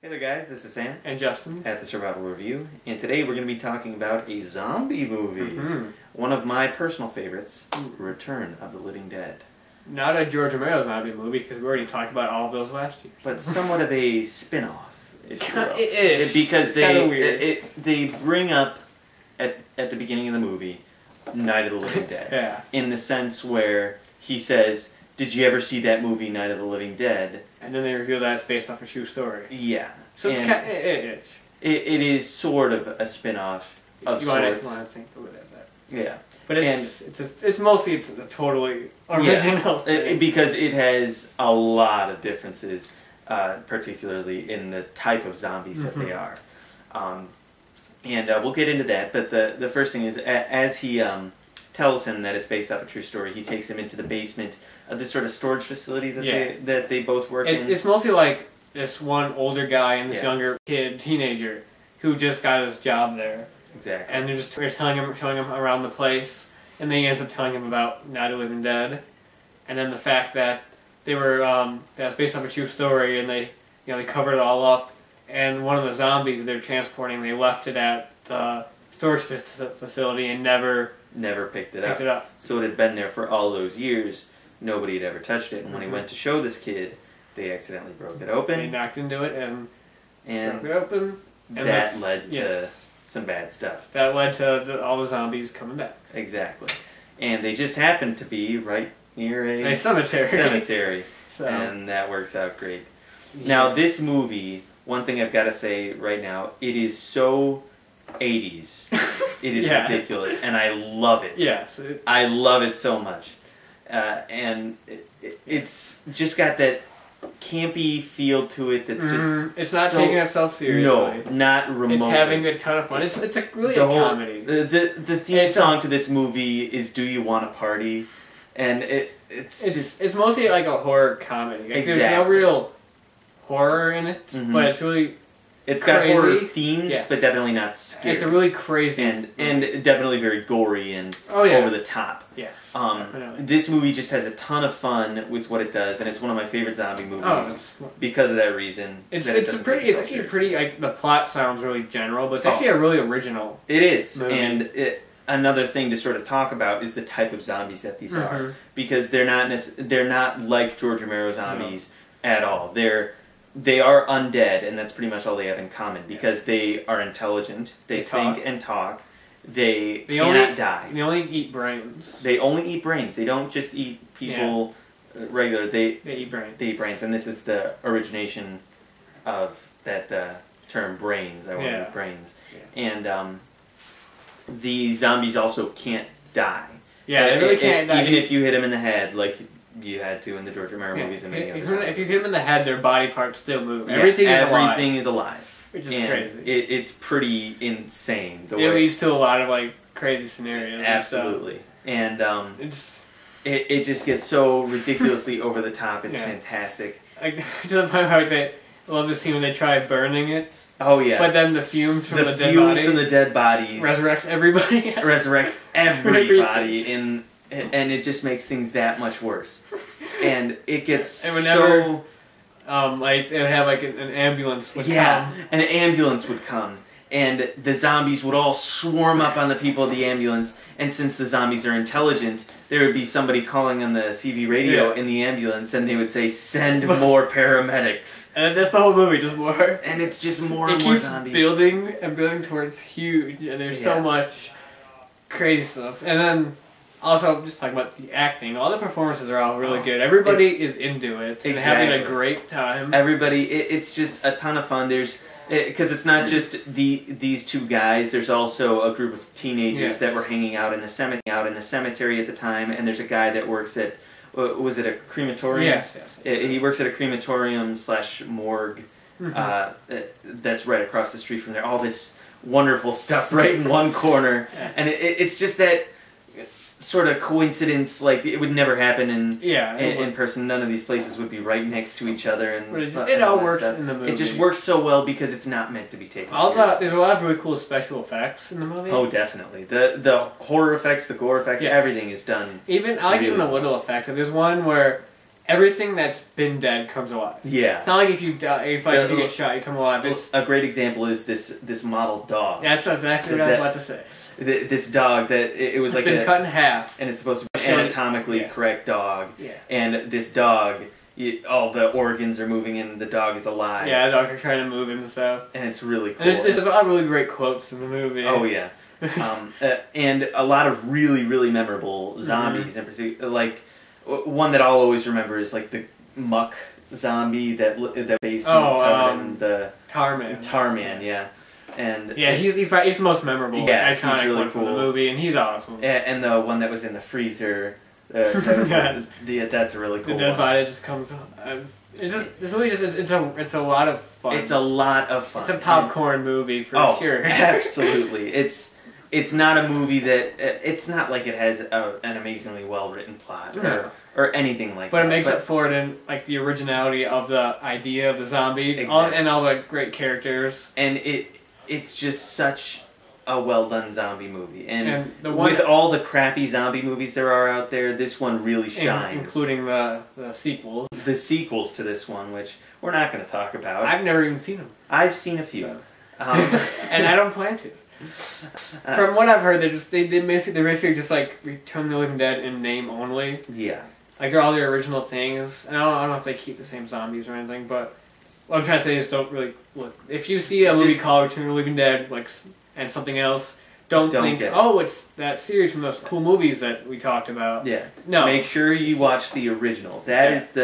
Hey there guys, this is Sam and Justin at the Survival Review, and today we're going to be talking about a zombie movie. Mm-hmm. One of my personal favorites, Return of the Living Dead. Not a George Romero zombie movie, because we already talked about all of those last year. But somewhat of a spin-off, if you will. It is. Because they bring up, at the beginning of the movie, Night of the Living Dead. Yeah. In the sense where he says, "Did you ever see that movie, Night of the Living Dead?" And then they reveal that it's based off a true story. Yeah. So it's kind of, it is sort of a spin-off of sorts. You want to think of it as that. Yeah. But it's mostly a totally original thing. Because it has a lot of differences, particularly in the type of zombies that they are. And we'll get into that, but the first thing is, as he tells him that it's based off a true story, he takes him into the basement of this sort of storage facility that they both work in. It's mostly like this one older guy and this younger kid, teenager, who just got his job there. Exactly. And they're showing him around the place, and then he ends up telling him about Night of the Living Dead, and then the fact that they were that's based off a true story, and they covered it all up, and one of the zombies they're transporting, they left it at the storage facility and never picked it up. So it had been there for all those years. Nobody had ever touched it, and when he went to show this kid, they accidentally broke it open. They knocked into it and broke it open. And that led to some bad stuff. That led to all the zombies coming back. Exactly. And they just happened to be right near a cemetery. So. And that works out great. Yeah. Now, this movie, one thing I've got to say right now, it is so 80s. It is ridiculous, and I love it. Yes. I love it so much. And it's just got that campy feel to it that's just it's not taking itself seriously. No, not remotely. It's having a ton of fun. It's really a comedy. The theme song to this movie is "Do You Want a Party?" And it's mostly like a horror comedy. Like, exactly. There's no real horror in it, but it's really it's crazy. got horror themes, but definitely not scary. It's a really crazy and definitely very gory and over the top. Yes. This movie just has a ton of fun with what it does, and it's one of my favorite zombie movies because of that reason. It's actually pretty like the plot sounds really general, but it's actually a really original. It is, movie. And another thing to sort of talk about is the type of zombies that these are, because they're not like George Romero zombies at all. They are undead, and that's pretty much all they have in common, because they are intelligent, they think and talk, they cannot die. They only eat brains. They only eat brains. They don't just eat people regular. They eat brains. They eat brains, and this is the origination of that term, brains. I want to eat brains. Yeah. And the zombies also can't die. Yeah, they really can't die. Even if you hit them in the head, like you had to in the George Romero movies and many others. If you hit them in the head, their body parts still move. Yeah, everything is alive. Which is crazy. It's pretty insane. It leads to a lot of like crazy scenarios. Absolutely. And it just gets so ridiculously over the top. It's fantastic. To the point where I love the scene when they try burning it. Oh yeah. But then the fumes from the dead bodies resurrects everybody. Resurrects everybody and it just makes things that much worse. And it gets like they would have like an ambulance would come. An ambulance would come, and the zombies would all swarm up on the people of the ambulance, and since the zombies are intelligent, there would be somebody calling on the CV radio in the ambulance, and they would say, "Send more paramedics." And that's the whole movie, just more. And it's just more and more zombies. It keeps building and building towards huge, and there's so much crazy stuff. And then also, just talking about the acting, all the performances are all really good. Everybody is into it and having a great time. Everybody, it's just a ton of fun. Because it's not just these two guys. There's also a group of teenagers that were hanging out in the cemetery at the time. And there's a guy that works at, was it a crematorium? Yes. He works at a crematorium/morgue. That's right across the street from there. All this wonderful stuff right in one corner, and it's just that sort of coincidence, like it would never happen in person. None of these places would be right next to each other, and it all works in the movie. It just works so well because it's not meant to be taken seriously. There's a lot of really cool special effects in the movie. Oh, definitely. The horror effects, the gore effects, everything is done. I like even the little effects. There's one where everything that's been dead comes alive. Yeah. It's not like if you die, if you get shot, you come alive. It's a great example is this model dog. That's exactly what I was about to say. This dog that it was it's like been cut in half, and it's supposed to be an anatomically correct dog. Yeah. And this dog, all the organs are moving and the dog is alive. Yeah, the dogs are trying to move and stuff. And it's really cool. And there's a lot of really great quotes in the movie. Oh yeah. And a lot of really, really memorable zombies in particular. Like, one that I'll always remember is like the muck zombie that basement covered in the Tarman. Tarman, yeah. And yeah, he's the most memorable, iconic really one from the movie, and he's awesome. And the one that was in the freezer, that's a really cool one. The dead body just comes up. This movie it's a lot of fun. It's a lot of fun. It's a popcorn movie for sure. Absolutely. It's not a movie that it's not like it has an amazingly well written plot or anything like that. But it makes up for it in like the originality of the idea of the zombies and all the great characters. And it's just such a well done zombie movie. And with all the crappy zombie movies there are out there, this one really shines. Including the sequels. The sequels to this one, which we're not going to talk about. I've never even seen them. I've seen a few. So. And I don't plan to. From what I've heard, they basically just like Return of the Living Dead in name only. Yeah. Like they're all the original things. And I don't know if they keep the same zombies or anything, but what I'm trying to say is don't really look. If you see a movie called Return of the Living Dead, like and something else, don't think, oh, it's that series from those cool movies that we talked about. Yeah. No. Make sure you watch the original. That is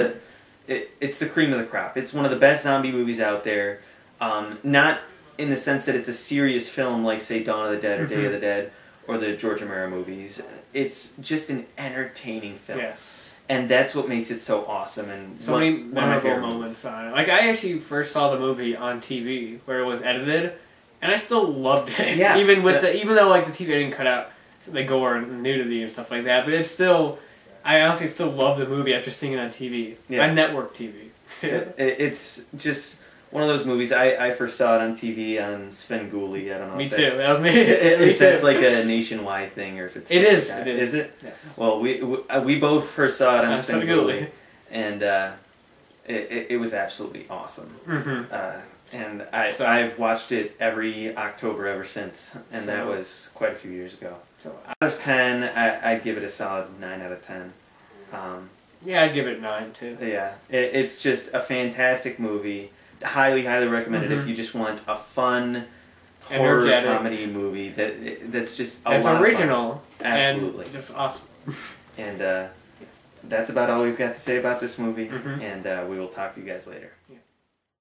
it's the cream of the crop. It's one of the best zombie movies out there. Not in the sense that it's a serious film like, say, Dawn of the Dead or Day of the Dead or the George Romero movies. It's just an entertaining film. Yes. And that's what makes it so awesome. And so many memorable moments on it. Like, I actually first saw the movie on TV where it was edited, and I still loved it. Yeah. Even though like the TV didn't cut out the gore and nudity and stuff like that, but it's still, I honestly still love the movie after seeing it on TV. Yeah. On network TV. It's just one of those movies. I first saw it on TV on Svengoolie. I don't know. Me if too. That was me. If that's like a nationwide thing, or if it's it is. Like it is. Is it? Yes. Well, we both first saw it on Svengoolie, and it was absolutely awesome. Mm-hmm. And I've watched it every October ever since, and that was quite a few years ago. So out of 10, I'd give it a solid 9 out of 10. Yeah, I'd give it 9 too. Yeah, it's just a fantastic movie. Highly, highly recommended if you just want a fun horror comedy movie that's just a lot original. Of fun. Absolutely, and just awesome. And that's about all we've got to say about this movie. And we will talk to you guys later. Yeah.